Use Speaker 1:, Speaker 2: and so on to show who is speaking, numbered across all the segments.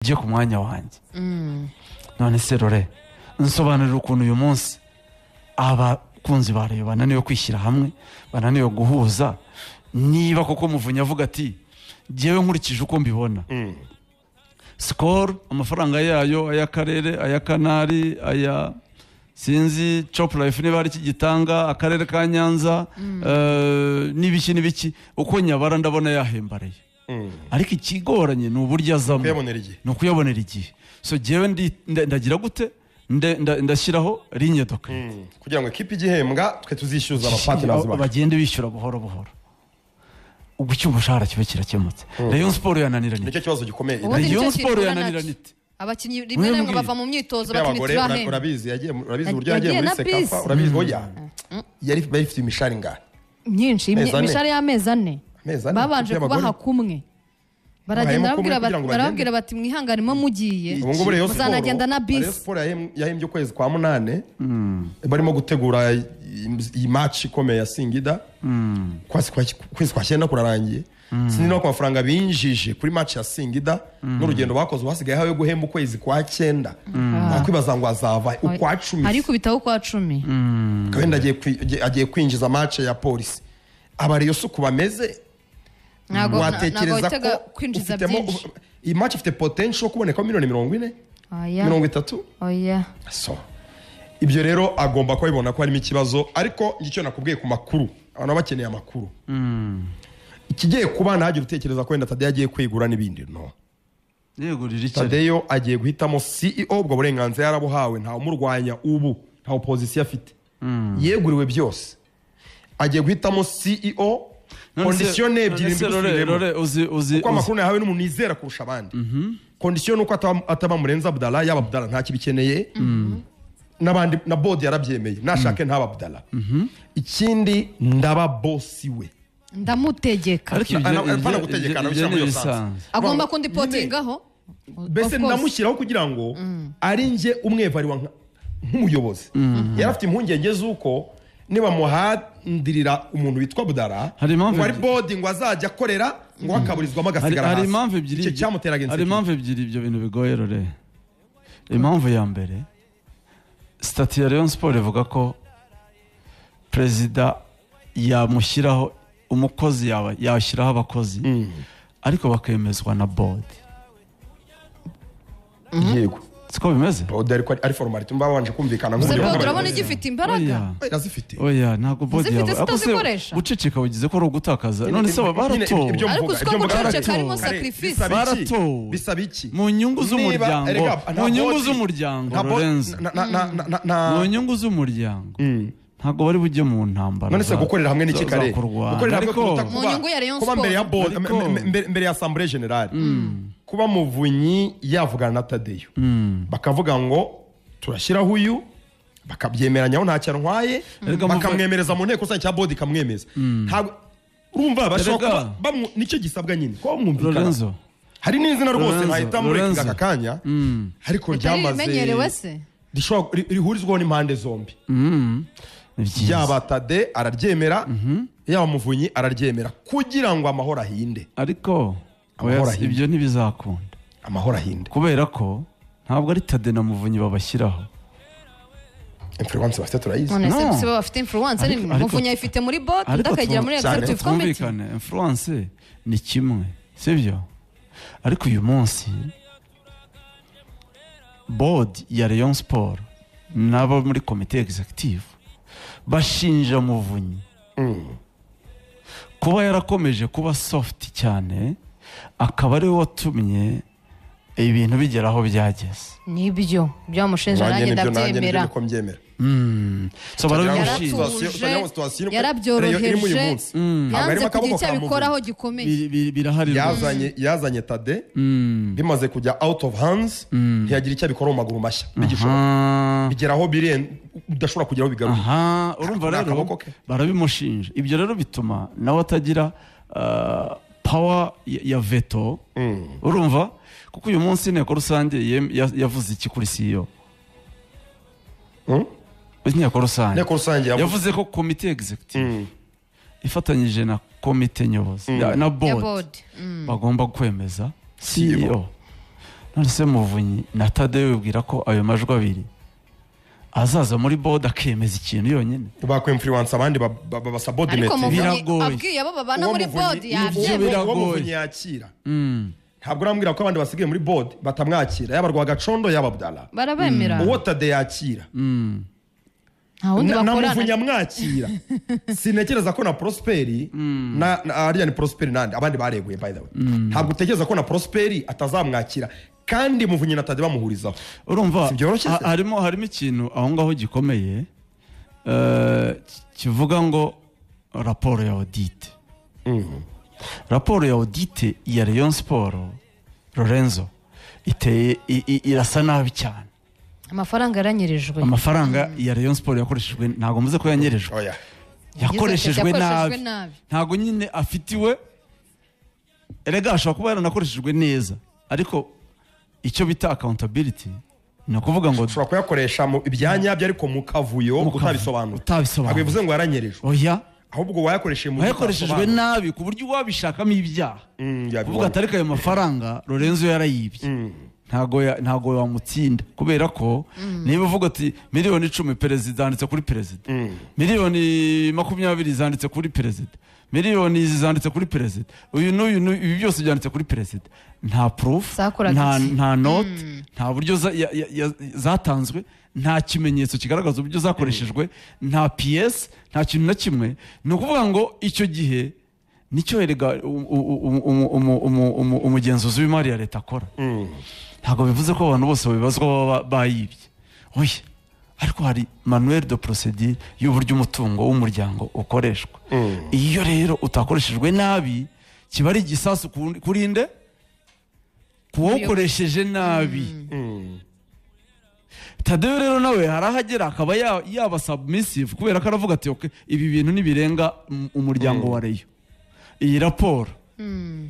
Speaker 1: giye ku mwanya wanjye none se rore nsobanurira ukuntu uyu munsi abakunzi bareba bananiwe kwishyira hamwe bananiwe guhuza niba koko Muvunyi avuga ati jewe nkurikije uko mbibona Skol amafaranga yayo ayakarere aya kanari aya sinzi Chop Life niba ari kigitanga akarere ka Nyanza nibiki uko nyabara ndabona yahembareye ariko ikigoranye ni uburyo azamo no kuyabonera igihe so jewe ndagira gute ndashyiraho ligne doka
Speaker 2: kugira ngo equipe igihembwa twe tuzishyuza abapartners bacu
Speaker 1: bagende bishyura buhoro buhoro ubwo cy'umushahara kibe kirakemutse Rayon Sport yananiranye
Speaker 2: nicyo kibazo gikomeye
Speaker 1: Rayon Sport yananiranye
Speaker 3: abakinyi rimwe na rimwe bava mu myitozo bakinyi
Speaker 2: turahemba urabizi uburyo yagiye muri Sekafa urabizi oya yari bafite imishari ngahe
Speaker 3: myinshi imishari y'amezi 4 babanje kubaha kumwe baragenda barabwira bati mwihanganimo mugiye muzanagenda na bisi
Speaker 2: Rayon Sport yahembye ukwezi kwa 8 barimo gutegura iyi match ikomeye ya Singida kwezi kwa 9 kurarangiye sinzi no ku mafaranga binjije kuri match ya Singida n'urugendo bakoze basigaye hawe guhemba ukwezi kwa 9 bakwibaza ngo azava ukwa 10
Speaker 3: ariko bitaho kwa 10
Speaker 2: kandi agiye kwinjiza match ya Police abari yose uko bameze watekereza ko
Speaker 3: kwinjiza byinshi
Speaker 2: iyi match ifite potential kuboneka miliyoni 40 30
Speaker 3: oya
Speaker 2: so ibyo rero agomba kubibona ko harimo ikibazo ariko ngicyo nakubwiye ku makuru abantu bakeneye amakuru ikigiye kuba nagira utekereza ko wenda Tadeyo agiye kwigura n'ibindi no
Speaker 1: yegurira iki
Speaker 2: Tadeyo agiye guhitamo CEO ubwo burenganzira yarabuhawe nta umurwanya ubu nta opposition afite yeguriwe byose agiye guhitamo CEO condition ebyiri uzi ko amakuru yahawe n'umuntu nizera kurusha abandi condition nuko ataba Murenza Abdallah yaba Abdallah nta kibikeneye nabandi na board yarabyemeye nashake ntaba Abdallah ikindi ndaba boss we
Speaker 3: ndamutegeka
Speaker 2: ariko gutegeka nabishyira muri yosanze
Speaker 3: agomba kundipotingaho
Speaker 2: bese ndamushyiraho kugira ngo ari nje umwevari wa nk'umuyobozi yarafite impungenge z'uko niba muhadirira umuntu witwa Abdallah ngo ari board ngo azajya akorera ngo akaburizwamo agasigara hasi
Speaker 1: hari impamvu ebyiri
Speaker 2: icyo cyamuteraga inseko
Speaker 1: hari impamvu ebyiri ibyo bintu bigoye rore impamvu ya mbere stati ya Rayon Sport ivuga ko perezida yamushyiraho umukozi yashyiraho abakozi ariko bakemezwa na board
Speaker 2: yego
Speaker 1: siko bimeze
Speaker 2: board ariko ari formality mbabanje kumvikana
Speaker 3: nk'uburyo urabona igifite imbaraga
Speaker 2: yazifite
Speaker 1: oya ntago board yawe guceceka bigize ko ari ugutakaza none se baratowe
Speaker 3: ariko siko guceceka harimo sacrifice
Speaker 1: baratowe
Speaker 2: bisaba iki
Speaker 1: mu nyungu z'umuryango Lorenzo mu nyungu z'umuryango ntago bari bujye mu ntambara
Speaker 2: none se gukorera hamwe n'iki kare
Speaker 3: gukorera hamwe mu nyungu ya Rayon Sport
Speaker 2: kuba mbere ya board mbere ya Assemblée Générale kuba Muvunyi yavugana na Tadeyo bakavuga ngo turashyiraho uyu bakabyemeranyaho nta cyantwaye bakamwemereza mu nteko rusange cya board ikamwemeza ntabwo urumva bashaka nicyo gisabwa nyine ko mwumvikana hari n'izina rwose ntahita muri aka kanya ariko ryamaze rihurizwaho n'impande zombi yaba Tade araryemera yaba Muvunyi araryemera kugira ngo amahoro ahinde
Speaker 1: ariko ibyo ntibizakunda
Speaker 2: amahoro ahinde
Speaker 1: kubera ko ntabwo ari Tade na Muvunyi babashyiraho
Speaker 2: influence bafite turayizi
Speaker 3: none se bafite influence ni Muvunyi ayifite muri board ndakagira muri executive committee
Speaker 1: influence ni kimwe sivyo ariko uyu munsi board ya Rayon Sport nabo muri committee executive bashinja Muvunyi kuba yarakomeje kuba soft cyane akaba ari we watumye ibintu bigeraho byageze
Speaker 3: nibyo byamushinja nanjye ndabyemera
Speaker 1: so
Speaker 3: yarabyoroheje yanze kugira icyo abikoraho gikomeye
Speaker 1: birahari
Speaker 2: yazanye Tade bimaze kujya out of hands ntiyagira icyo abikora mu maguru mashya bigeraho udashobora kugeraho bigaruye
Speaker 1: urumva rero barabimushinja ibyo rero bituma nawe atagira power ya veto urumva kuko uyu munsi inteko rusange yavuze iki kuri CEO inteko rusange yavuze ko komite executive ifatanyije na komite nyobozi na board bagomba kwemeza CEO none se Muvunyi na Tadeo wibwira ko ayo majwi abiri azaza muri board akemeza ikintu yonyine
Speaker 2: bako influence abandi babasubordinate
Speaker 3: biragoye abwiye abo babana muri board
Speaker 2: Muvunyi yakira ntabwo urambwira ko abandi basigaye muri board batamwakira yaba Rwagacondo yaba Abdallah
Speaker 3: barabemera
Speaker 2: uwo Tadeo yakira
Speaker 3: na
Speaker 2: Muvunyi amwakira sinekereza ko na Prosperi na Ariane Prosperi nandi abandi bareguye by the way ntabwo utekereza ko na Prosperi atazamwakira kandi Muvunyi na Tadeo bamuhurizaho
Speaker 1: urumva harimo ikintu aho ngaho gikomeye kivuga ngo raporo ya audit raporo ya audit ya Rayon Sport Lorenzo iteye irasa nabi cyane
Speaker 3: amafaranga yaranyirijwe
Speaker 1: amafaranga ya Rayon Sport yakoreshejwe ntago muze ko yanyirijwe yakoreshejwe nabi ntago nyine afitiwe erega ashobora kuba yaranakoreshejwe neza ariko icyo bita accountability ni ukuvuga ngo
Speaker 2: ushobora kuyakoresha mu ibyanya byo ariko mu kavuyo utabisobanura ntabwo bivuze ngo yaranyirijwe
Speaker 1: oya
Speaker 2: ahubwo
Speaker 1: wayakoreshejwe nabi ku buryo wabishakamo ibyaha kuvuga atari ko ayo mafaranga Lorenzo yarayibye ntago wamutsinda kubera ko niba uvuga ati miliyoni 10 perezida zanditse kuri perezida miliyoni 20 zanditse kuri perezida miliyoni zanditse kuri perezida uyu n'uyu ibi byose byanditse kuri perezida nta proof nta note nta buryo zatanzwe nta kimenyetso kigaragaza uburyo zakoreshejwe nta PS nta kintu na kimwe ni ukuvuga ngo icyo gihe nicyo erega umugenzuzi w'imari ya leta akora ntabwo bivuze ko abantu bose babibazwa bayibye oya ariko hari manuel de procédure y'uburyo umutungo w'umuryango ukoreshwa iyo rero utakoreshejwe nabi kiba ari igisasu kurinde kuwukoresheje nabi Tadeo rero nawe harahagera akaba yaba submissive kubera ko aravuga ati okay ibi bintu nibirenga umuryango wa Rayon iyi raporo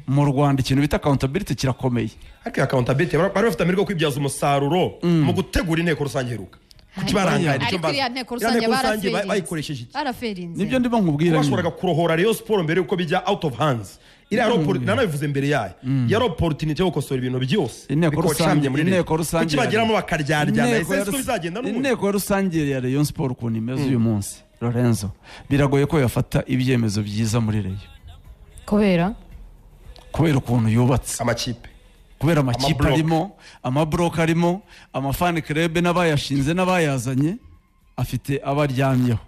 Speaker 1: mu Rwanda ikintu bita accountability kirakomeye
Speaker 2: ariko accountability bari bafite amirwa kwibyaza umusaruro mu gutegura inteko rusange heruka kukibarangana
Speaker 3: icyo mbaza inteko rusange
Speaker 2: bayikoresheje
Speaker 3: baraferinze
Speaker 1: nibyo ndimo nkubwira
Speaker 2: bashobora kurohora Rayon Sport mbere yuko bijya out of hands iri aeroport nanabivuze mbere yayo yari opportunity yo gukosora ibintu byose
Speaker 1: inteko rusange
Speaker 2: kibagiramo bakaryaryana ese bizagenda n'umuntu
Speaker 1: inteko rusange ya Rayon Sport ukuntu imeze uyu munsi Lorenzo biragoye ko yafata ibyemezo byiza muri Rayon kubera ukuntu yubatse
Speaker 2: amakipe
Speaker 1: kubera amakipe arimo amablock arimo amafani club n'abayashinze n'abayazanye afite abaryamyeho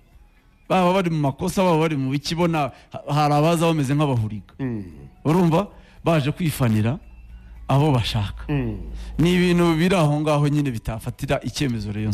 Speaker 1: baba bari mu makosa baba bari mu bikibona hari abaza bameze nk'abahuriga urumva baje kwifanira abo bashaka ni ibintu biri aho ngaho nyine bitafatira icyemezo Rayon